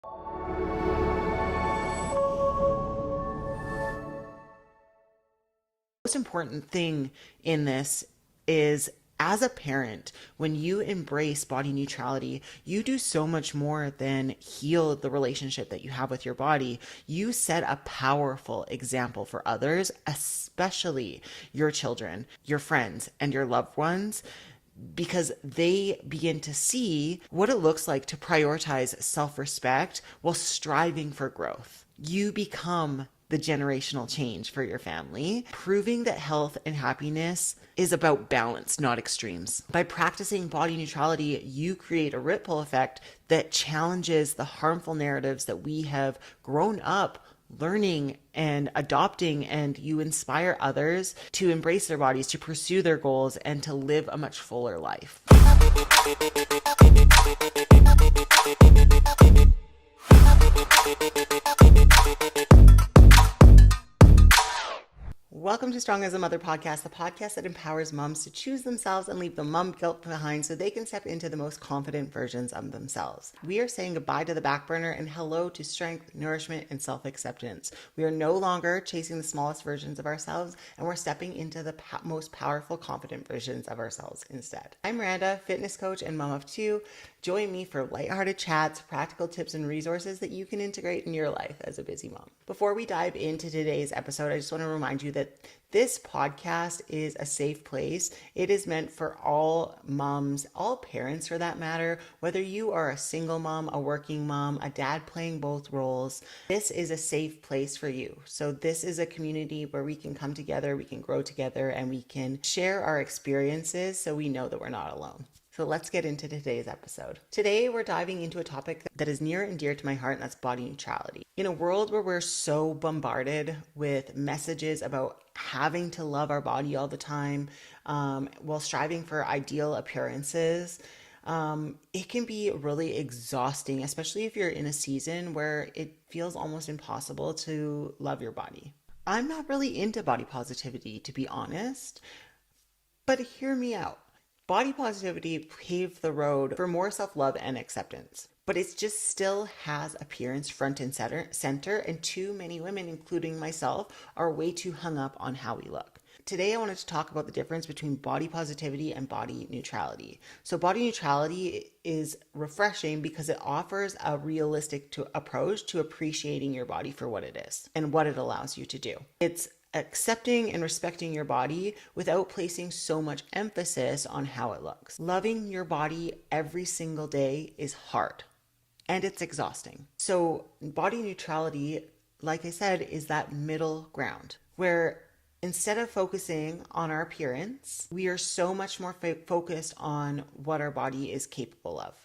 Most important thing in this is, as a parent, when you embrace body neutrality, you do so much more than heal the relationship that you have with your body. You set a powerful example for others, especially your children, your friends, and your loved ones, because they begin to see what it looks like to prioritize self-respect while striving for growth. You become the generational change for your family, proving that health and happiness is about balance, not extremes. By practicing body neutrality, you create a ripple effect that challenges the harmful narratives that we have grown up learning and adopting, and you inspire others to embrace their bodies, to pursue their goals, and to live a much fuller life. Welcome to Strong as a Mother podcast, the podcast that empowers moms to choose themselves and leave the mom guilt behind so they can step into the most confident versions of themselves. We are saying goodbye to the back burner and hello to strength, nourishment, and self-acceptance. We are no longer chasing the smallest versions of ourselves, and we're stepping into the most powerful, confident versions of ourselves instead. I'm Miranda, fitness coach and mom of two. Join me for lighthearted chats, practical tips, and resources that you can integrate in your life as a busy mom. Before we dive into today's episode, I just want to remind you that this podcast is a safe place. It is meant for all moms, all parents for that matter, whether you are a single mom, a working mom, a dad playing both roles. This is a safe place for you. So this is a community where we can come together, we can grow together, and we can share our experiences so we know that we're not alone. So let's get into today's episode. Today, we're diving into a topic that is near and dear to my heart, and that's body neutrality. In a world where we're so bombarded with messages about having to love our body all the time, while striving for ideal appearances, it can be really exhausting, especially if you're in a season where it feels almost impossible to love your body. I'm not really into body positivity, to be honest, but hear me out. Body positivity paved the road for more self-love and acceptance, but it just still has appearance front and center, and too many women, including myself, are way too hung up on how we look. Today, I wanted to talk about the difference between body positivity and body neutrality. So body neutrality is refreshing because it offers a realistic approach to appreciating your body for what it is and what it allows you to do. It's accepting and respecting your body without placing so much emphasis on how it looks. Loving your body every single day is hard and it's exhausting. So body neutrality, like I said, is that middle ground where instead of focusing on our appearance, we are so much more focused on what our body is capable of.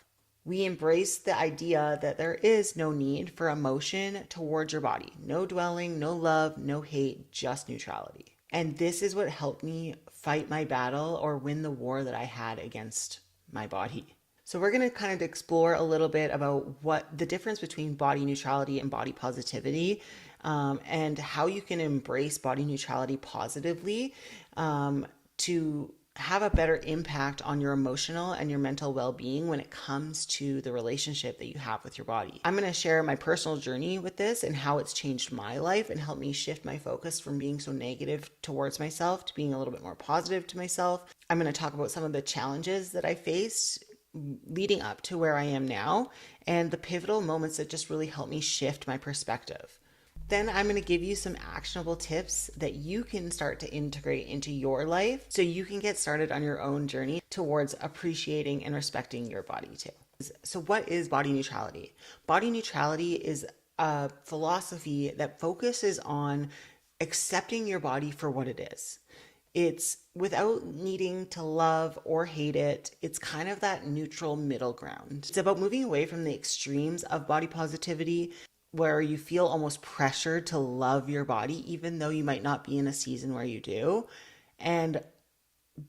We embrace the idea that there is no need for emotion towards your body. No dwelling, no love, no hate, just neutrality. And this is what helped me fight my battle or win the war that I had against my body. So we're going to kind of explore a little bit about what the difference between body neutrality and body positivity, and how you can embrace body neutrality positively to have a better impact on your emotional and your mental well-being when it comes to the relationship that you have with your body. I'm going to share my personal journey with this and how it's changed my life and helped me shift my focus from being so negative towards myself to being a little bit more positive to myself. I'm going to talk about some of the challenges that I faced leading up to where I am now and the pivotal moments that just really helped me shift my perspective. Then I'm going to give you some actionable tips that you can start to integrate into your life so you can get started on your own journey towards appreciating and respecting your body too. So what is body neutrality? Body neutrality is a philosophy that focuses on accepting your body for what it is. It's without needing to love or hate it. It's kind of that neutral middle ground. It's about moving away from the extremes of body positivity where you feel almost pressured to love your body, even though you might not be in a season where you do, and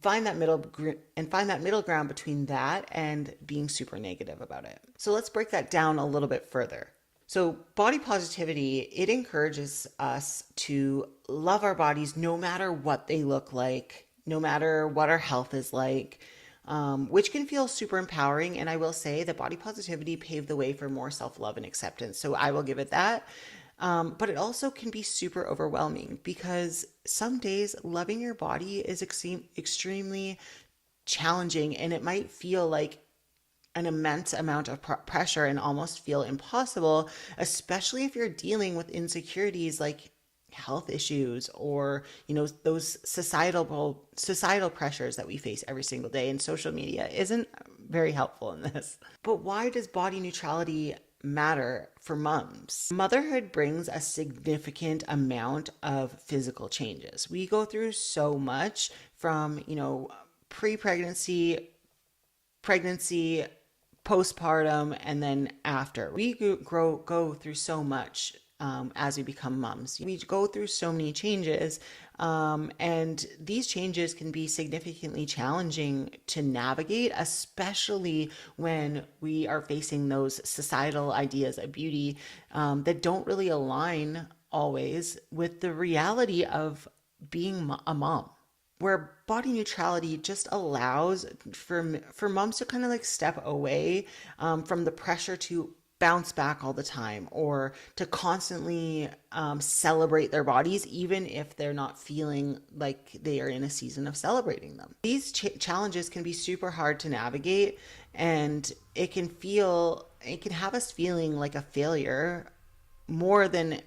find that middle ground between that and being super negative about it. So let's break that down a little bit further. So body positivity, it encourages us to love our bodies no matter what they look like, no matter what our health is like, which can feel super empowering. And I will say that body positivity paved the way for more self-love and acceptance. So I will give it that. But it also can be super overwhelming because some days loving your body is extremely challenging, and it might feel like an immense amount of pressure and almost feel impossible, especially if you're dealing with insecurities like health issues or those societal pressures that we face every single day, and social media isn't very helpful in this. But why does body neutrality matter for moms? Motherhood brings a significant amount of physical changes. We go through so much from pre-pregnancy, pregnancy, postpartum, and then after. We go through so much as we become moms. We go through so many changes, and these changes can be significantly challenging to navigate, especially when we are facing those societal ideas of beauty that don't really align always with the reality of being a mom, where body neutrality just allows for moms to kind of like step away from the pressure to bounce back all the time, or to constantly celebrate their bodies, even if they're not feeling like they are in a season of celebrating them. These challenges can be super hard to navigate, and it can have us feeling like a failure more than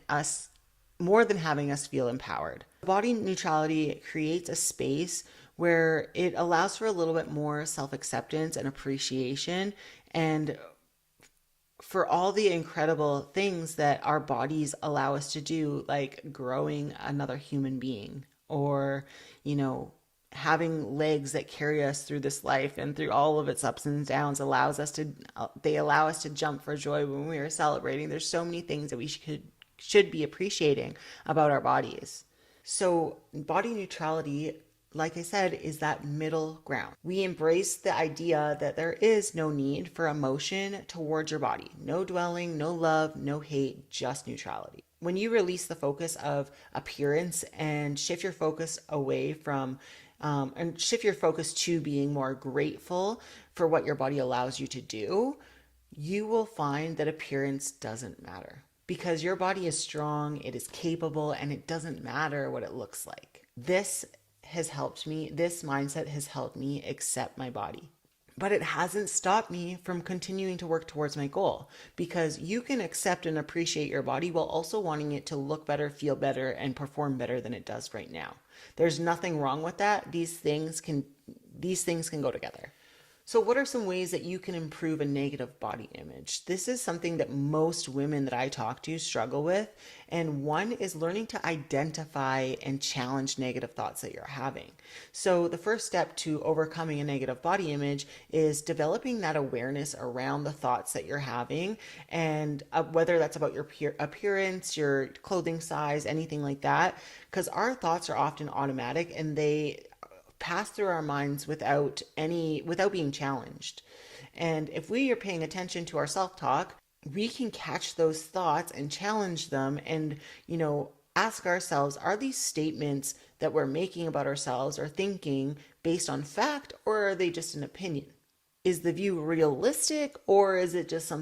having us feel empowered. Body neutrality creates a space where it allows for a little bit more self-acceptance and appreciation, and for all the incredible things that our bodies allow us to do, like growing another human being, or, having legs that carry us through this life and through all of its ups and downs, allow us to jump for joy when we are celebrating. There's so many things that we should be appreciating about our bodies. So body neutrality, like I said, is that middle ground. We embrace the idea that there is no need for emotion towards your body. No dwelling, no love, no hate, just neutrality. When you release the focus of appearance and shift your focus away from and shift your focus to being more grateful for what your body allows you to do, you will find that appearance doesn't matter, because your body is strong, it is capable, and it doesn't matter what it looks like. This mindset has helped me accept my body. But it hasn't stopped me from continuing to work towards my goal, because you can accept and appreciate your body while also wanting it to look better, feel better, and perform better than it does right now. There's nothing wrong with that. These things can go together. So what are some ways that you can improve a negative body image? This is something that most women that I talk to struggle with. And one is learning to identify and challenge negative thoughts that you're having. So the first step to overcoming a negative body image is developing that awareness around the thoughts that you're having, and whether that's about your appearance, your clothing size, anything like that, because our thoughts are often automatic and they pass through our minds without being challenged. And if we are paying attention to our self-talk, we can catch those thoughts and challenge them, and ask ourselves, are these statements that we're making about ourselves or thinking based on fact, or are they just an opinion? Is the view realistic, or is it just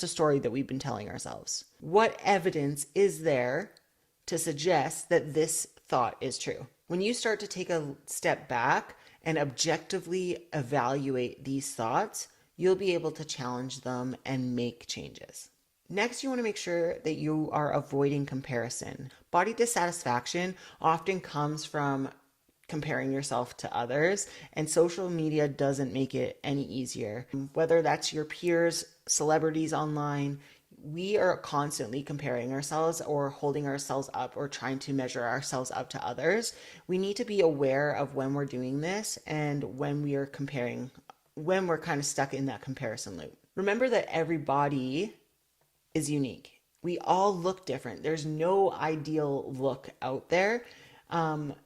a story that we've been telling ourselves? What evidence is there to suggest that this thought is true? When you start to take a step back and objectively evaluate these thoughts, you'll be able to challenge them and make changes. Next, you want to make sure that you are avoiding comparison. Body dissatisfaction often comes from comparing yourself to others, and social media doesn't make it any easier. Whether that's your peers, celebrities online, we are constantly comparing ourselves or holding ourselves up or trying to measure ourselves up to others. We need to be aware of when we're doing this and when we are comparing, when we're kind of stuck in that comparison loop. Remember that every body is unique. We all look different. There's no ideal look out there.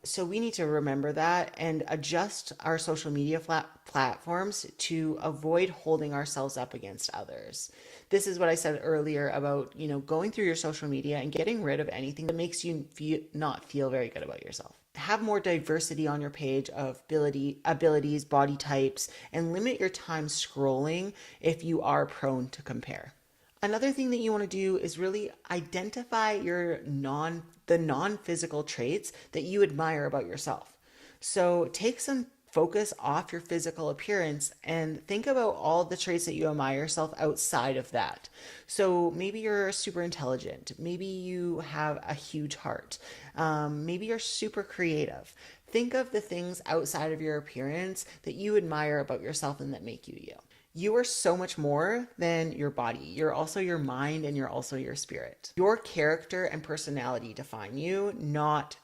So we need to remember that and adjust our social media platforms to avoid holding ourselves up against others. This is what I said earlier about, going through your social media and getting rid of anything that makes you not feel very good about yourself. have more diversity on your page of abilities, body types, and limit your time scrolling if you are prone to compare. Another thing that you want to do is really identify the non-physical traits that you admire about yourself. So take some focus off your physical appearance and think about all the traits that you admire yourself outside of that. So maybe you're super intelligent. Maybe you have a huge heart. Maybe you're super creative. Think of the things outside of your appearance that you admire about yourself and that make you you. You are so much more than your body. You're also your mind and you're also your spirit. Your character and personality define you, not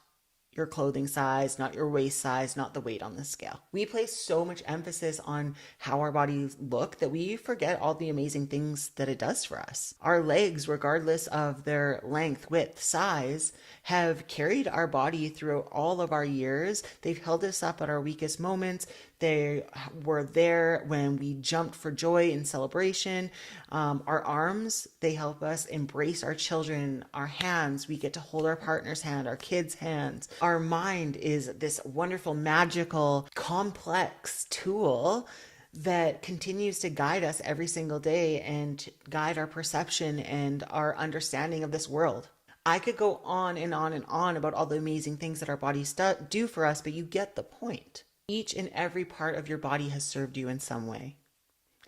your clothing size, not your waist size, not the weight on the scale. We place so much emphasis on how our bodies look that we forget all the amazing things that it does for us. Our legs, regardless of their length, width, size, have carried our body through all of our years. They've held us up at our weakest moments. They were there when we jumped for joy and celebration. Our arms, they help us embrace our children. Our hands, we get to hold our partner's hand, our kids' hands. Our mind is this wonderful, magical, complex tool that continues to guide us every single day and guide our perception and our understanding of this world. I could go on and on and on about all the amazing things that our bodies do for us, but you get the point. Each and every part of your body has served you in some way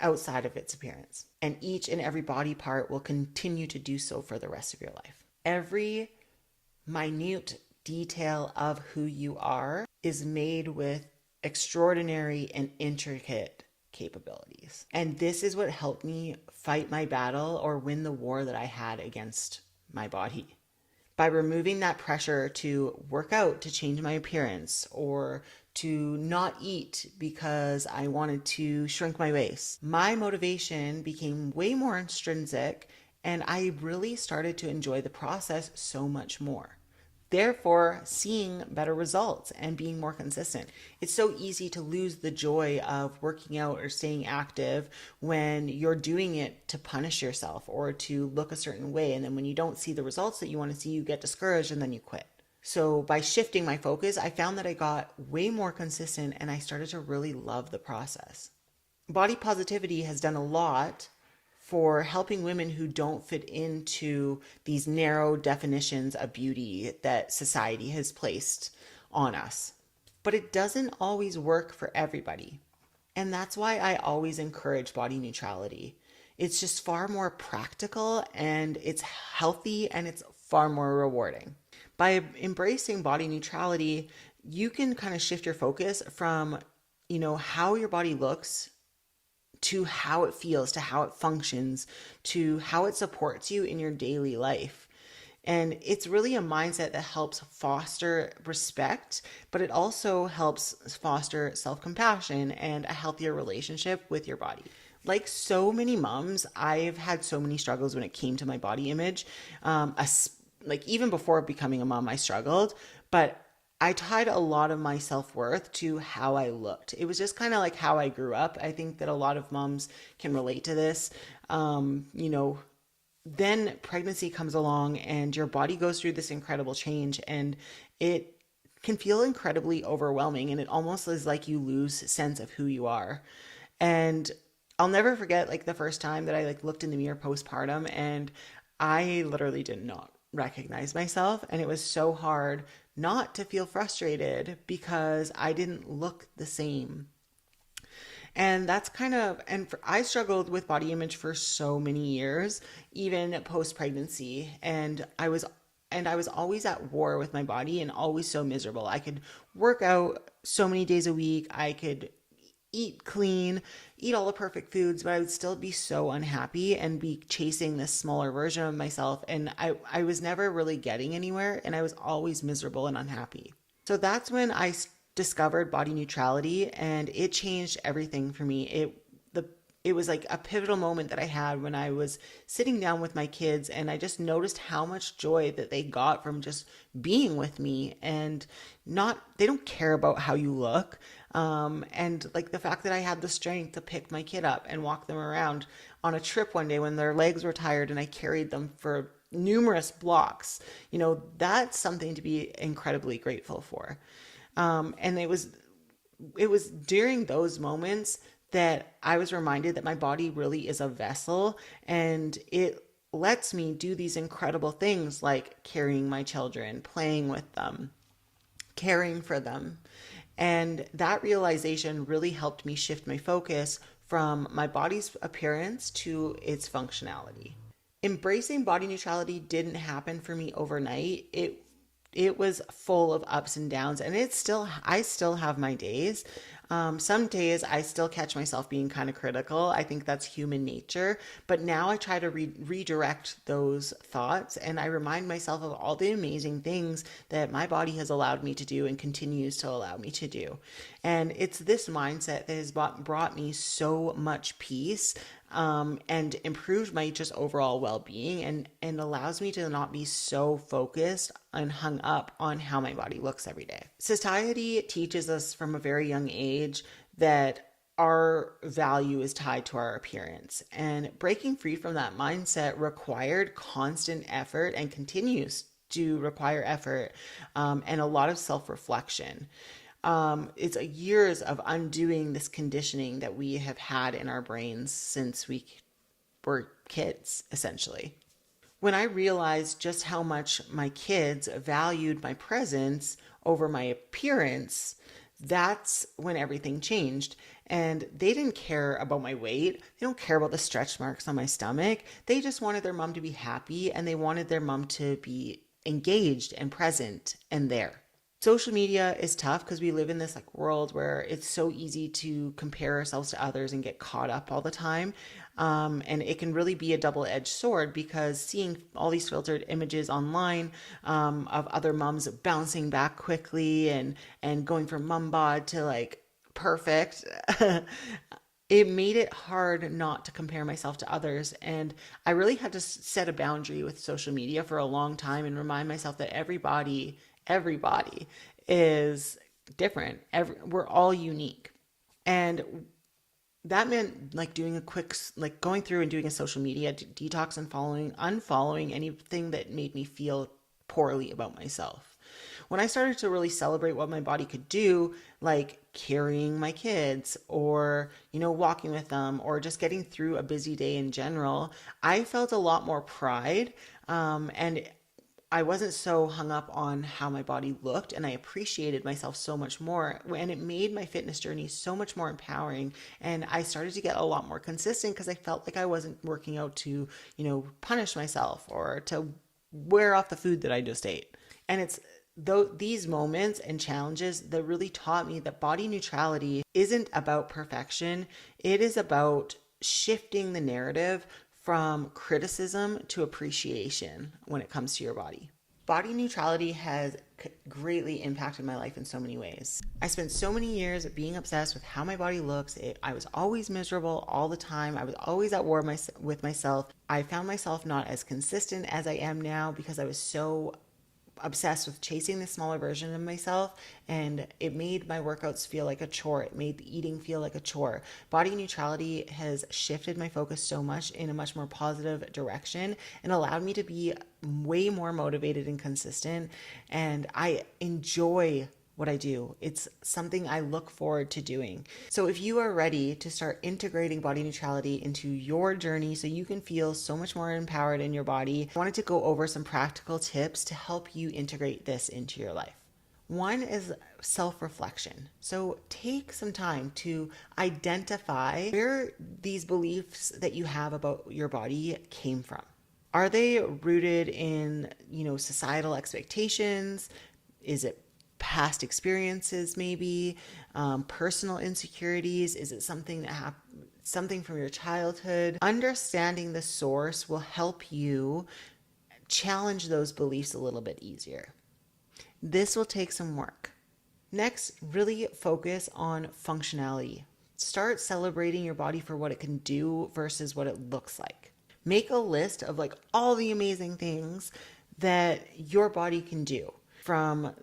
outside of its appearance. And each and every body part will continue to do so for the rest of your life. Every minute detail of who you are is made with extraordinary and intricate capabilities. And this is what helped me fight my battle or win the war that I had against my body. By removing that pressure to work out to change my appearance or to not eat because I wanted to shrink my waist, my motivation became way more intrinsic and I really started to enjoy the process so much more. Therefore, seeing better results and being more consistent. It's so easy to lose the joy of working out or staying active when you're doing it to punish yourself or to look a certain way. And then when you don't see the results that you want to see, you get discouraged and then you quit. So by shifting my focus, I found that I got way more consistent and I started to really love the process. Body positivity has done a lot for helping women who don't fit into these narrow definitions of beauty that society has placed on us. But it doesn't always work for everybody. And that's why I always encourage body neutrality. It's just far more practical and it's healthy and it's far more rewarding. By embracing body neutrality, you can kind of shift your focus from, how your body looks to how it feels, to how it functions, to how it supports you in your daily life. And it's really a mindset that helps foster respect, but it also helps foster self-compassion and a healthier relationship with your body. Like so many moms, I've had so many struggles when it came to my body image. Like even before becoming a mom, I struggled, but I tied a lot of my self-worth to how I looked. It was just kind of like how I grew up. I think that a lot of moms can relate to this. Then pregnancy comes along and your body goes through this incredible change and it can feel incredibly overwhelming and it almost is like you lose sense of who you are. And I'll never forget the first time that I looked in the mirror postpartum and I literally did not recognize myself. And it was so hard not to feel frustrated because I didn't look the same. And that's I struggled with body image for so many years, even post-pregnancy. And I was always at war with my body and always so miserable. I could work out so many days a week. I could eat clean, eat all the perfect foods, but I would still be so unhappy and be chasing this smaller version of myself. And I was never really getting anywhere and I was always miserable and unhappy. So that's when I discovered body neutrality and it changed everything for me. It was like a pivotal moment that I had when I was sitting down with my kids and I just noticed how much joy that they got from just being with me and they don't care about how you look. And the fact that I had the strength to pick my kid up and walk them around on a trip one day when their legs were tired and I carried them for, numerous blocks, that's something to be incredibly grateful for. And it was during those moments that I was reminded that my body really is a vessel, and it lets me do these incredible things like carrying my children, playing with them, caring for them. And that realization really helped me shift my focus from my body's appearance to its functionality. Embracing body neutrality didn't happen for me overnight. It was full of ups and downs, and I still have my days. Some days I still catch myself being kind of critical. I think that's human nature, but now I try to redirect those thoughts, and I remind myself of all the amazing things that my body has allowed me to do and continues to allow me to do. And it's this mindset that has brought me so much peace, and improved my just overall well-being, and allows me to not be so focused and hung up on how my body looks every day. Society teaches us from a very young age that our value is tied to our appearance, and breaking free from that mindset required constant effort and continues to require effort, and a lot of self-reflection. It's years of undoing this conditioning that we have had in our brains since we were kids, essentially. When I realized just how much my kids valued my presence over my appearance, that's when everything changed. And they didn't care about my weight. They don't care about the stretch marks on my stomach. They just wanted their mom to be happy, and they wanted their mom to be engaged and present and there. Social media is tough because we live in this world where it's so easy to compare ourselves to others and get caught up all the time. And it can really be a double-edged sword, because seeing all these filtered images online, of other moms bouncing back quickly and going from mom bod to perfect, it made it hard not to compare myself to others. And I really had to set a boundary with social media for a long time and remind myself that everybody is different. We're all unique. And that meant doing a quick, going through and doing a social media detox and unfollowing anything that made me feel poorly about myself. When I started to really celebrate what my body could do, like carrying my kids or, walking with them, or just getting through a busy day in general, I felt a lot more pride. And I wasn't so hung up on how my body looked, and I appreciated myself so much more, and it made my fitness journey so much more empowering. And I started to get a lot more consistent because I felt like I wasn't working out to, punish myself or to wear off the food that I just ate. And it's these moments and challenges that really taught me that body neutrality isn't about perfection. It is about shifting the narrative from criticism to appreciation when it comes to your body. Body neutrality has greatly impacted my life in so many ways. I spent so many years being obsessed with how my body looks. I was always miserable all the time. I was always at war with myself. I found myself not as consistent as I am now because I was so obsessed with chasing the smaller version of myself, and it made my workouts feel like a chore. It made the eating feel like a chore. Body neutrality has shifted my focus so much in a much more positive direction and allowed me to be way more motivated and consistent, and I enjoy what I do. It's something I look forward to doing. So if you are ready to start integrating body neutrality into your journey so you can feel so much more empowered in your body, I wanted to go over some practical tips to help you integrate this into your life. One is self-reflection. So take some time to identify where these beliefs that you have about your body came from. Are they rooted in, societal expectations? Is it past experiences, maybe personal insecurities? Is it something something from your childhood? Understanding the source will help you challenge those beliefs a little bit easier. This will take some work. Next, really focus on functionality. Start celebrating your body for what it can do versus what it looks like. Make a list of all the amazing things that your body can do, from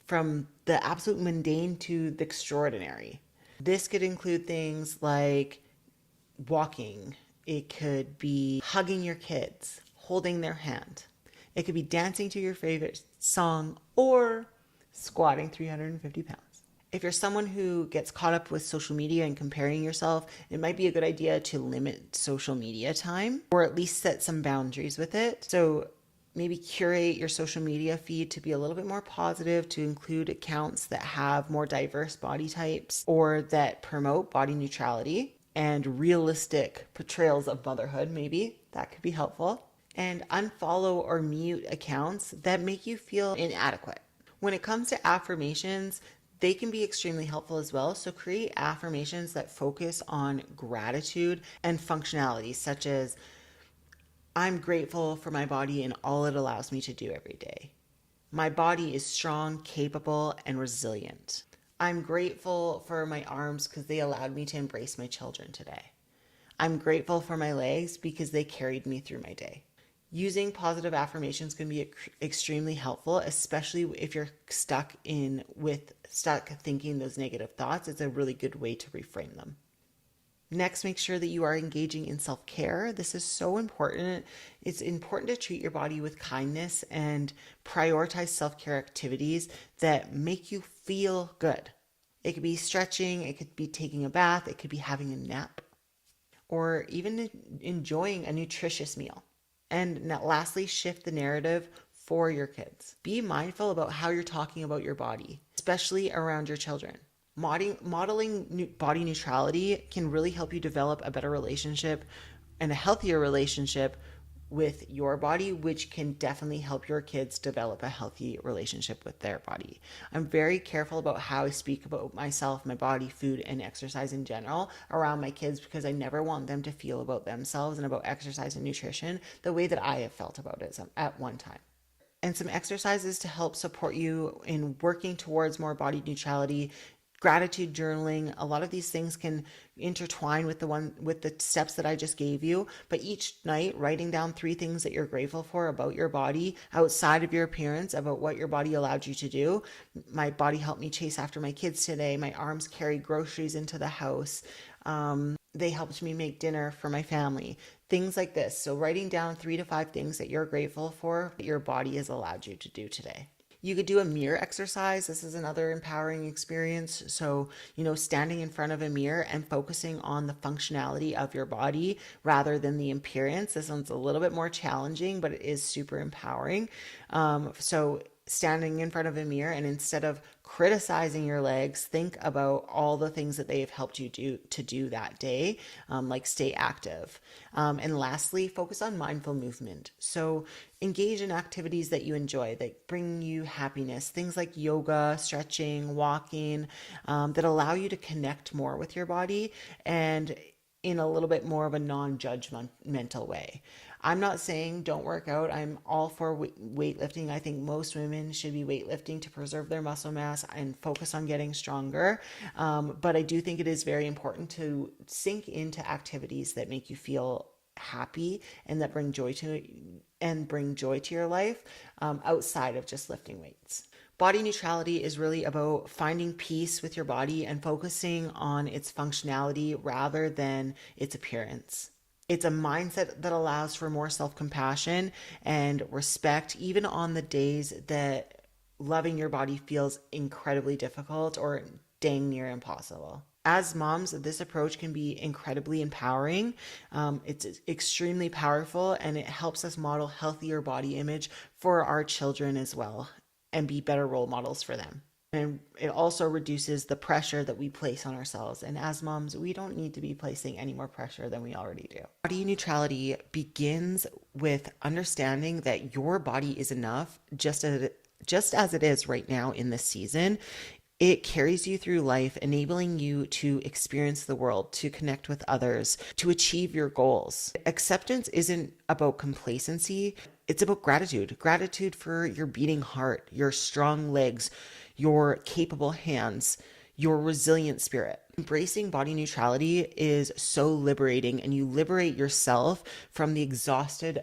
the absolute mundane to the extraordinary. This could include things like walking. It could be hugging your kids, holding their hand. It could be dancing to your favorite song or squatting 350 pounds. If you're someone who gets caught up with social media and comparing yourself, it might be a good idea to limit social media time or at least set some boundaries with it. So maybe curate your social media feed to be a little bit more positive, to include accounts that have more diverse body types or that promote body neutrality and realistic portrayals of motherhood. Maybe that could be helpful. And unfollow or mute accounts that make you feel inadequate. When it comes to affirmations, they can be extremely helpful as well. So create affirmations that focus on gratitude and functionality, such as, I'm grateful for my body and all it allows me to do every day. My body is strong, capable, and resilient. I'm grateful for my arms because they allowed me to embrace my children today. I'm grateful for my legs because they carried me through my day. Using positive affirmations can be extremely helpful, especially if you're stuck thinking those negative thoughts. It's a really good way to reframe them. Next, make sure that you are engaging in self-care. This is so important. It's important to treat your body with kindness and prioritize self-care activities that make you feel good. It could be stretching, it could be taking a bath, it could be having a nap, or even enjoying a nutritious meal. And now, lastly, shift the narrative for your kids. Be mindful about how you're talking about your body, especially around your children. Modeling body neutrality can really help you develop a better relationship and a healthier relationship with your body, which can definitely help your kids develop a healthy relationship with their body. I'm very careful about how I speak about myself, my body, food, and exercise in general around my kids, because I never want them to feel about themselves and about exercise and nutrition the way that I have felt about it at one time. And some exercises to help support you in working towards more body neutrality: gratitude journaling. A lot of these things can intertwine with the steps that I just gave you, but each night writing down 3 things that you're grateful for about your body outside of your appearance, about what your body allowed you to do. My body helped me chase after my kids today. My arms carried groceries into the house. They helped me make dinner for my family. Things like this. So writing down 3 to 5 things that you're grateful for that your body has allowed you to do today. You could do a mirror exercise. This is another empowering experience. So, standing in front of a mirror and focusing on the functionality of your body rather than the appearance. This one's a little bit more challenging, but it is super empowering. So standing in front of a mirror, and instead of criticizing your legs, think about all the things that they have helped you do that day, like stay active. And lastly, focus on mindful movement. So engage in activities that you enjoy, that bring you happiness, things like yoga, stretching, walking, that allow you to connect more with your body and in a little bit more of a non-judgmental way. I'm not saying don't work out. I'm all for weightlifting. I think most women should be weightlifting to preserve their muscle mass and focus on getting stronger. But I do think it is very important to sink into activities that make you feel happy and that bring joy to your life, outside of just lifting weights. Body neutrality is really about finding peace with your body and focusing on its functionality rather than its appearance. It's a mindset that allows for more self-compassion and respect, even on the days that loving your body feels incredibly difficult or dang near impossible. As moms, this approach can be incredibly empowering. It's extremely powerful, and it helps us model healthier body image for our children as well and be better role models for them. And it also reduces the pressure that we place on ourselves. And as moms, we don't need to be placing any more pressure than we already do. Body neutrality begins with understanding that your body is enough just as it is right now in this season. It carries you through life, enabling you to experience the world, to connect with others, to achieve your goals. Acceptance isn't about complacency. It's about gratitude. Gratitude for your beating heart, your strong legs, your capable hands, your resilient spirit. Embracing body neutrality is so liberating, and you liberate yourself from the exhausting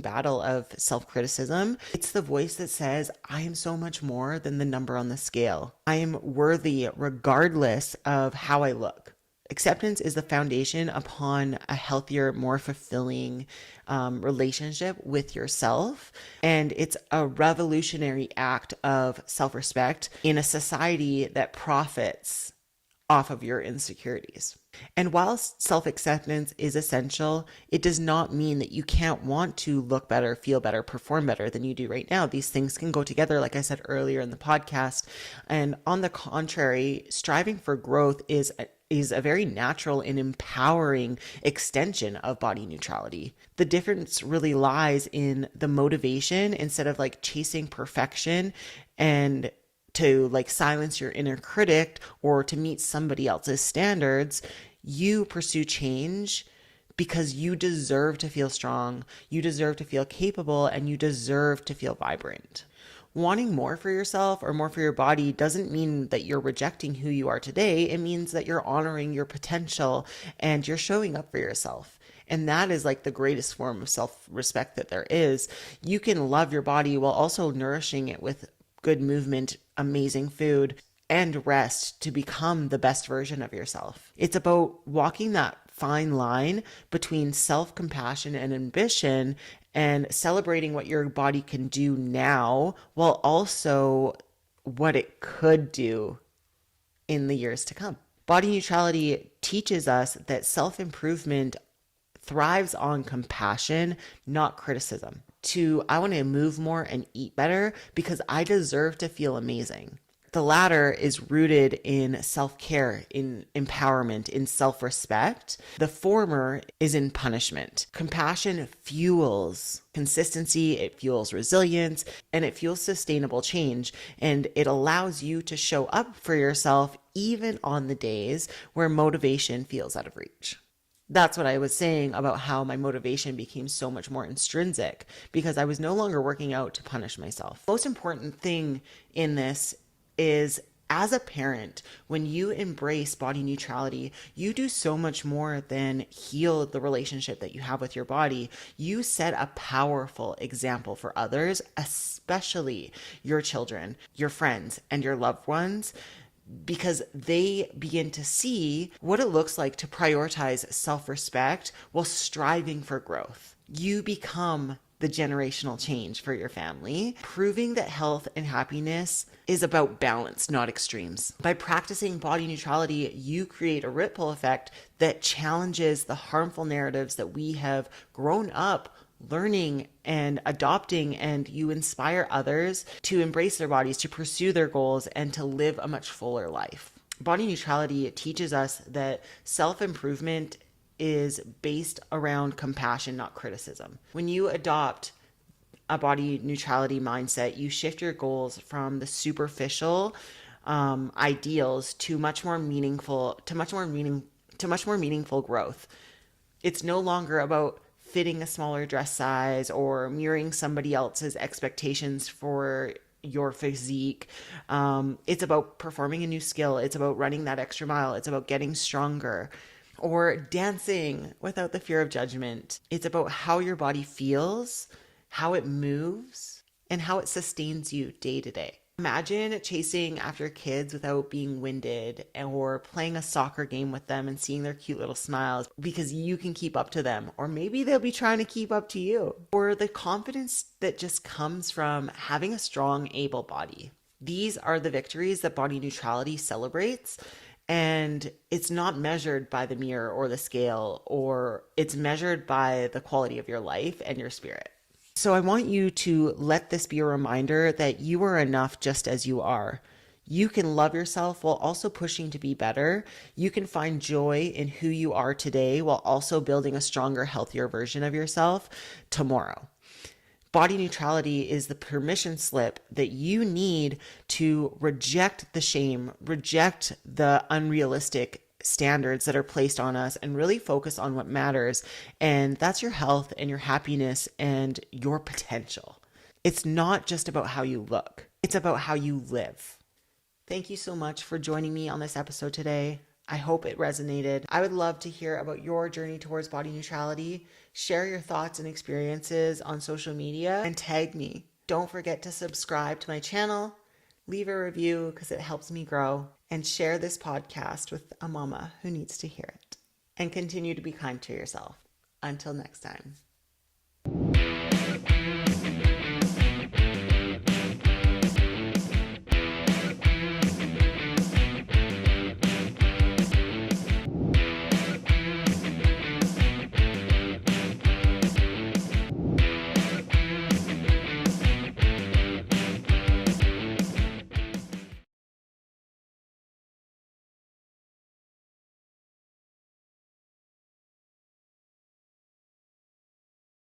battle of self-criticism. It's the voice that says, I am so much more than the number on the scale. I am worthy regardless of how I look. Acceptance is the foundation upon a healthier, more fulfilling relationship with yourself. And it's a revolutionary act of self-respect in a society that profits off of your insecurities. And while self-acceptance is essential, it does not mean that you can't want to look better, feel better, perform better than you do right now. These things can go together, like I said earlier in the podcast. And on the contrary, striving for growth is a very natural and empowering extension of body neutrality. The difference really lies in the motivation instead of like chasing perfection and to like silence your inner critic or to meet somebody else's standards. You pursue change because you deserve to feel strong, you deserve to feel capable, and you deserve to feel vibrant. Wanting more for yourself or more for your body doesn't mean that you're rejecting who you are today. It means that you're honoring your potential and you're showing up for yourself. And that is like the greatest form of self-respect that there is. You can love your body while also nourishing it with good movement, amazing food, and rest to become the best version of yourself. It's about walking that fine line between self-compassion and ambition and celebrating what your body can do now while also what it could do in the years to come. Body neutrality teaches us that self-improvement thrives on compassion, not criticism. I want to move more and eat better because I deserve to feel amazing. The latter is rooted in self-care, in empowerment, in self-respect. The former is in punishment. Compassion fuels consistency, it fuels resilience, and it fuels sustainable change. And it allows you to show up for yourself even on the days where motivation feels out of reach. That's what I was saying about how my motivation became so much more intrinsic because I was no longer working out to punish myself. Most important thing in this is as a parent, when you embrace body neutrality, you do so much more than heal the relationship that you have with your body. You set a powerful example for others, especially your children, your friends, and your loved ones, because they begin to see what it looks like to prioritize self-respect while striving for growth. You become the generational change for your family, proving that health and happiness is about balance, not extremes. By practicing body neutrality, you create a ripple effect that challenges the harmful narratives that we have grown up learning and adopting, and you inspire others to embrace their bodies, to pursue their goals, and to live a much fuller life. Body neutrality teaches us that self-improvement is based around compassion, not criticism. When you adopt a body neutrality mindset, you shift your goals from the superficial ideals to much more meaningful growth. It's no longer about fitting a smaller dress size or mirroring somebody else's expectations for your physique. It's about performing a new skill. It's about running that extra mile. It's about getting stronger or dancing without the fear of judgment. It's about how your body feels, how it moves, and how it sustains you day to day. Imagine chasing after kids without being winded, or playing a soccer game with them and seeing their cute little smiles because you can keep up to them, or maybe they'll be trying to keep up to you. Or the confidence that just comes from having a strong, able body. These are the victories that body neutrality celebrates. And it's not measured by the mirror or the scale, or it's measured by the quality of your life and your spirit. So I want you to let this be a reminder that you are enough just as you are. You can love yourself while also pushing to be better. You can find joy in who you are today while also building a stronger, healthier version of yourself tomorrow. Body neutrality is the permission slip that you need to reject the shame, reject the unrealistic standards that are placed on us, and really focus on what matters. And that's your health and your happiness and your potential. It's not just about how you look. It's about how you live. Thank you so much for joining me on this episode today. I hope it resonated. I would love to hear about your journey towards body neutrality. Share your thoughts and experiences on social media and tag me. Don't forget to subscribe to my channel, leave a review because it helps me grow, and share this podcast with a mama who needs to hear it. And continue to be kind to yourself. Until next time.